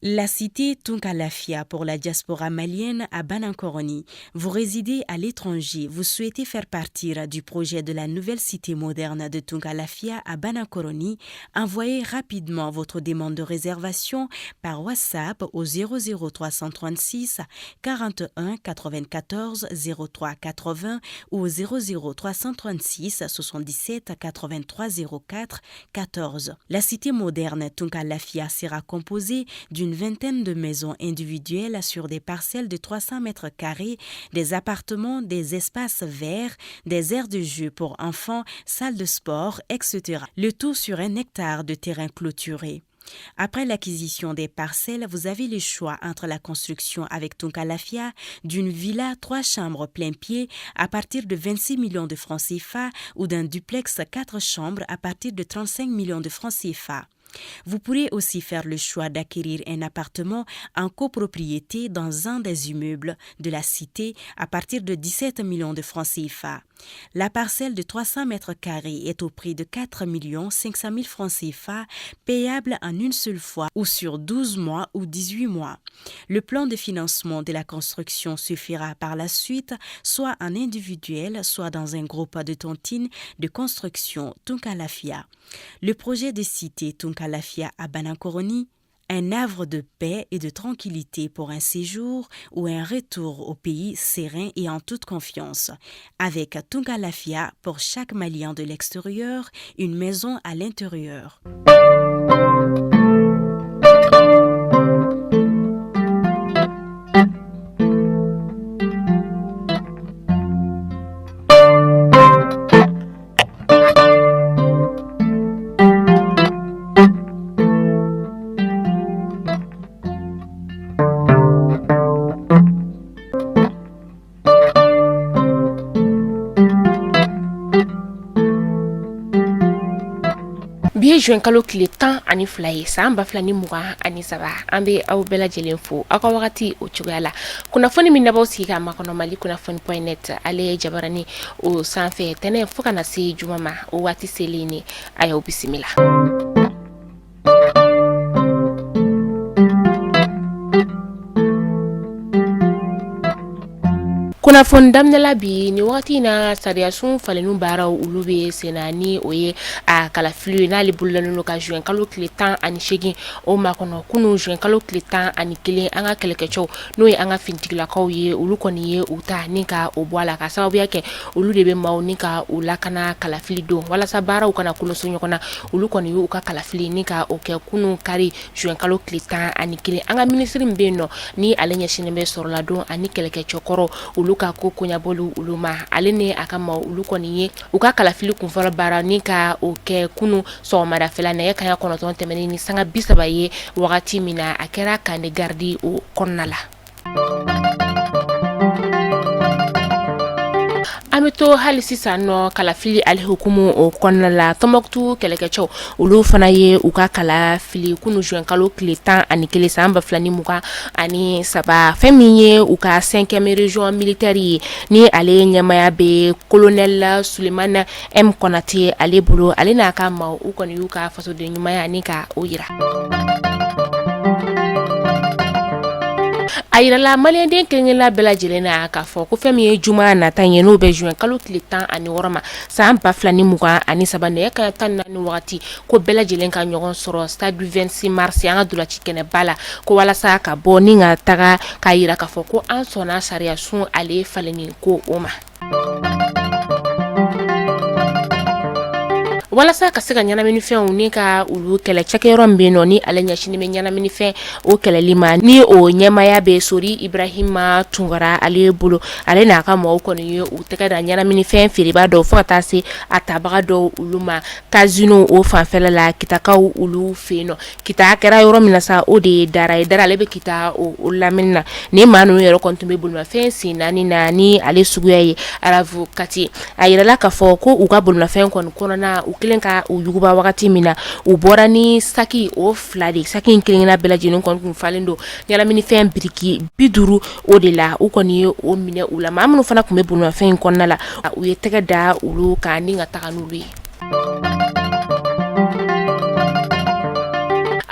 La cité Tunkalafia pour la diaspora malienne à Banankoroni. Vous résidez à l'étranger, vous souhaitez faire partir du projet de la nouvelle cité moderne de Tunkalafia à Banankoroni, envoyez rapidement votre demande de réservation par WhatsApp au 00336 41 94 03 80 ou au 00336 77 83 04 14. La cité moderne Tunkalafia sera composée d'une vingtaine de maisons individuelles sur des parcelles de 300 mètres carrés, des appartements, des espaces verts, des aires de jeu pour enfants, salles de sport, etc. Le tout sur 1 hectare de terrain clôturé. Après l'acquisition des parcelles, vous avez le choix entre la construction avec Tunkalafia d'une villa 3 chambres plein pied à partir de 26 millions de francs CFA ou d'un duplex 4 chambres à partir de 35 millions de francs CFA. Vous pourrez aussi faire le choix d'acquérir un appartement en copropriété dans un des immeubles de la cité à partir de 17 millions de francs CFA. La parcelle de 300 mètres carrés est au prix de 4 500 000 francs CFA, payable en une seule fois ou sur 12 mois ou 18 mois. Le plan de financement de la construction se fera par la suite, soit en individuel, soit dans un groupe de tontines de construction Tunkalafia. Le projet de cité Tunkalafia à Banankoroni, un havre de paix et de tranquillité pour un séjour ou un retour au pays serein et en toute confiance. Avec Tunkalafia, pour chaque Malien de l'extérieur, une maison à l'intérieur. Bi juin kalo kile 10 ani fila ye san 2020 ani 7 an bɛ aw bɛɛ lajɛlen fo aw ka wagati o cogoya la kunnafoni min nabaw sigi ka makɔnɔ mali kunnafoni.net ale jabarani o sanfɛ tɛnɛ fo kana se juma ma o waati selen ni a y'aw bisimila. Kunnafoni damnala bi ni wagati na sariyasun falenu baaraw ulu bɛ senna ni o ye a kalafili n'ale bololalen don ka juin kalo tile 10 ani 8 o makɔnɔ kunu juin kalo tile 10 ani 1 an ka kɛlɛkɛcɛw n'o ye an ka finitigilakaw ye olu kɔni ye u ta ni ka o bɔ a la ka sababuya kɛ olu de bɛ maaw ni ka u lakana kalafili don walasa baaraw kana kuloso ɲɔgɔn na olu kɔni y'u ka kalafili ni ka o kɛ kunu kari juin kalo tile 10 ani 1 an ka minisiri min bɛ yen nɔ ni ale ɲɛsinnen bɛ sɔrɔla don ani kɛlɛkɛcɛkɔrɔ olu ka ko koɲabolu ulu ma ale ne a ka maaw ulu kɔni ye u ka kalafili kunfɔlɔ baara ni ka o kɛ kunu sɔgɔmadafɛla nɛgɛ kaɲa 9 tɛmɛni ni sanga 30 ye wagati min na a kɛra Kande Gardi o kɔnɔna la. An bɛ to hali sisan nɔ kalafili ali hukumu o kɔnɔna la Tɔnbɔkutu kɛlɛkɛcɛw olu fana ye u ka kalafili kunu juin kalo tile 10 ani 1 san 2020 ani 7 fɛn min ye u ka 5e région militaire ye ni ale ɲɛmaya bɛ colonel Sulemana M Konate ale bolo ale n'a ka maaw u kɔni y'u ka fasoden ɲumanya ni ka o yira. A yirala maliyɛnden kelen-kelenna bɛɛ lajɛlen na k'a fɔ ko fɛn min ye juma nata ye n'o bɛ juin kalo tile 10 ani 6 ma san 2020 ani 7 nɛgɛ kaɲa 14 wagati ko bɛɛ lajɛlen ka ɲɔgɔn sɔrɔ stade du 26 mars an ka dolaci kɛnɛba la ko walasa ka bɔ ni ka taga k'a yira k'a fɔ ko an sɔnna sariyasun ale falenni ko o ma. Walasa ka se ka ɲɛnaminifɛnw ni ka ulu kɛlɛ cakɛyɔrɔ min bɛ yen nɔ ni ale ɲɛsinnen bɛ ɲɛnaminifɛn o kɛlɛli ma ni o ɲɛmaya bɛ Sori Ibrahima Tunkara ale bolo ale n'a ka maaw kɔni ye u tɛgɛ da ɲɛnaminifɛn feereba dɔw fo ka taa se a tabaga dɔw ulu ma casino o fanfɛla la kitakaw ulu fɛ yen nɔ kita kɛra yɔrɔ min na sa o de ye Dara ye Dara ale bɛ kita o lamɛnni na ni maa ninnu yɛrɛ kɔni tun bɛ bolimafɛn sen 4 na ni ale suguya ye arabu kati a yirala k'a fɔ ko u ka bolimafɛn kɔni kɔnɔna u kelen ka u yuguba wagati min na u bɔra ni saki o 2 de saki in kelen-kelenna bɛɛ lajɛlen kɔni kun falen don ɲɛnaminifɛn biriki 50 o de la u kɔni ye o minɛ u la maa minnu fana kun bɛ bolimafɛn in kɔnɔna la u ye tɛgɛ da olu kan ni ka taga n'olu ye.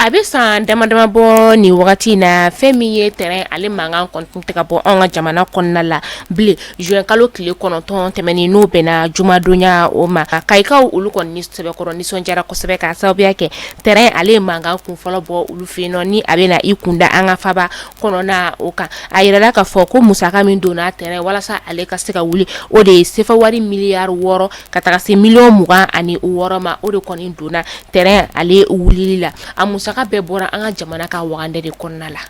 a bɛ san damadama bɔ ni wagati na fɛn min ye terrain ale mankan kɔni tɛ ka bɔ an ka jamana kɔnɔna la bilen juin kalo tile 9 tɛmɛnen n'o bɛnna jumadonya o ma kayikaw olu kɔni sɛbɛkɔrɔ nisɔndiyara kosɛbɛ ka sababuya kɛ terrain ale mankan kun fɔlɔ bɔ olu fɛ yen nɔ ni a bɛna i kunda an ka faba kɔnɔna o kan a yirala ka fɔ ko musaka min donna terrain walasa ale ka se ka wuli o de ye sefa wari miliyari 6 ka taga se miliyɔn 26 ma o de kɔni donna terrain ale wulili la a musaka bɛɛ bɔra an ka jamana ka wagande de kɔnɔna la.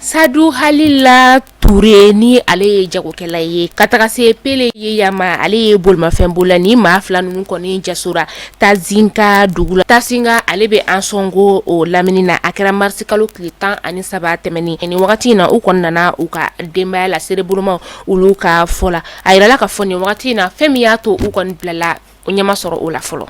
Sadu Halila Touré ni ale ye jagokɛla ye ka taga se Pele ye yama ale ye bolimafɛn bola ni maa fila ninnu kɔni jasora Tazinka dugu la Tazinka ale bɛ an sɔngo o lamini na a kɛra marisi kalo tile 13 tɛmɛni ni wagati in na u kɔni nana u ka denbaya la serebolomaw olu ka fɔ la a yirala ka fɔ ni wagati in na fɛn min y'a to u kɔni bilala o ɲɛma sɔrɔ o la fɔlɔ.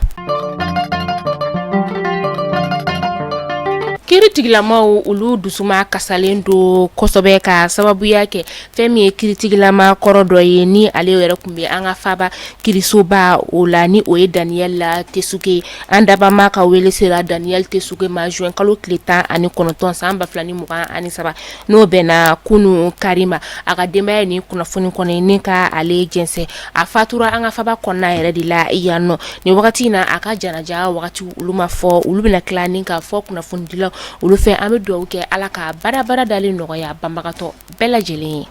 Kiritigilamaw olu dusuma kasalen do kosɛbɛ ka sababuya kɛ fɛn min ye kiritigilama kɔrɔ dɔ ye ni ale yɛrɛ kun bɛ an ka faba kirisoba o la ni o ye Daniel Tesuke an dabama ka wele sera Daniel Tesuke ma juin kalo tile 19 san 2023 n'o bɛnna kunu karima a ka denbaya ni kunnafoni kɔnɔ ni ka ale jɛnsɛ a fatura an ka faba kɔnɔna yɛrɛ de la yan nɔ ni wagati in na a ka janaja wagati olu ma fɔ olu bɛna tila ni ka fɔ kunnafoni dilaw olu fɛ an bɛ dugawu kɛ ala ka bara dalen nɔgɔya banbagatɔ bɛɛ lajɛlen ye.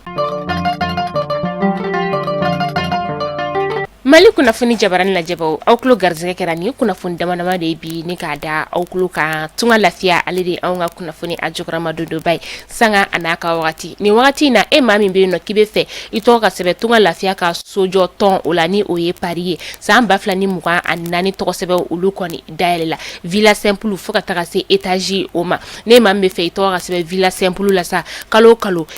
Mali kunnafoni jabarani lajɛbaw aw kulo garzɛgɛ kɛra ni kunnafoni damadama de bi ni k'a da aw kulo kan tunga lafiya ale de anw ka kunnafoni a jɔgɔrama dodoba ye sanga a n'a ka wagati ni wagati in na e maa min bɛ yen nɔ k'i bɛ fɛ i tɔgɔ ka sɛbɛn tunga lafiya ka sojɔ tɔn o la ni o ye Paris ye san 2024 tɔgɔ sɛbɛn olu kɔni dayɛlɛ la villa simple fo ka taga se étage o ma ne maa min bɛ fɛ i tɔgɔ ka sɛbɛn villa simple la sa kalo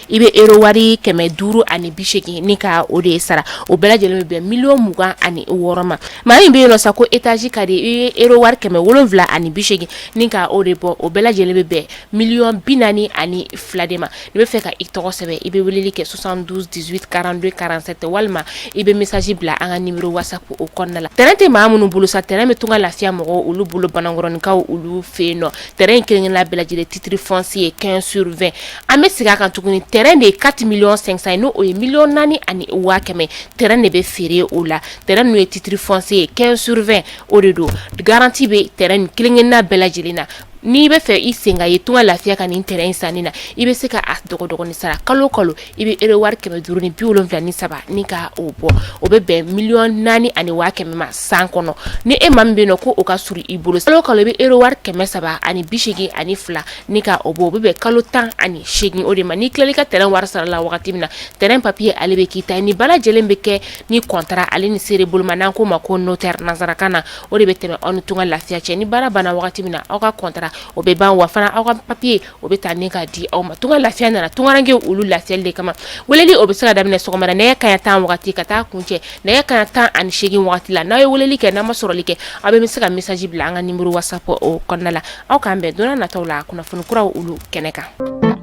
i bɛ euro wari 580 ni ka o de sara o bɛɛ lajɛlen bɛ bɛn miliyɔn 26 ma maa min bɛ yen nɔ sa ko étage ka di i ye euro wari 780 ni ka o de bɔ o bɛɛ lajɛlen bɛ bɛn miliyɔn 42 de ma ni bɛ fɛ ka i tɔgɔ sɛbɛn i bɛ weleli kɛ 72 18 42 47 walima i bɛ message bila an ka numéro WhatsApp o kɔnɔna la terrain tɛ maa minnu bolo sa terrain bɛ tunga lafiya mɔgɔw olu bolo banangɔrɔnikaw olu fɛ yen nɔ terrain kelen-kelenna bɛɛ lajɛlen titre foncier 15/20 an bɛ segin a kan tuguni terrain de ye 4 500 000 ye n'o ye miliyɔn 4,100,000 terrain de bɛ feere o la terrain n'o ye titre foncier 15/20 o de do garantie bɛ terrain kelen-kelenna bɛɛ lajɛlen na n'i bɛ fɛ i sen ka ye tunga lafiya ka nin terrain sanni na i bɛ se ka a dɔgɔdɔgɔni sara kalo i bɛ euro wari 573 ni ka o bɔ o bɛ bɛn miliyɔn 4,100,000 ma san kɔnɔ ni e maa min bɛ yen nɔ ko o ka surun i bolo kalo i bɛ euro wari 782 ni ka o bɔ o bɛ bɛn kalo 18 o de ma n'i tilali ka terrain wari sara la wagati min na terrain papier ale bɛ k'i ta ye ni bɛɛ lajɛlen bɛ kɛ ni contrat ale ni seere boloma n'an ko ma ko notaire nanzarakan na o de bɛ tɛmɛ aw ni tunga lafiya cɛ ni baara banna wagati min na aw ka contrat o bɛ ban wa fana aw ka papier o bɛ taa ni ka di aw ma tunga lafiya nana tungaranke olu lafiyali de kama weleli o bɛ se ka daminɛ sɔgɔmada nɛgɛ kanɲɛ 10 wagati ka taa kuncɛ nɛgɛ kanɲɛ 18 wagati la n'a ye weleli kɛ n'a ma sɔrɔli kɛ aw bɛ se ka message bila an ka numéro WhatsApp o kɔnɔna la aw k'an bɛn donna nataw la kunnafoni kuraw olu kɛnɛ kan.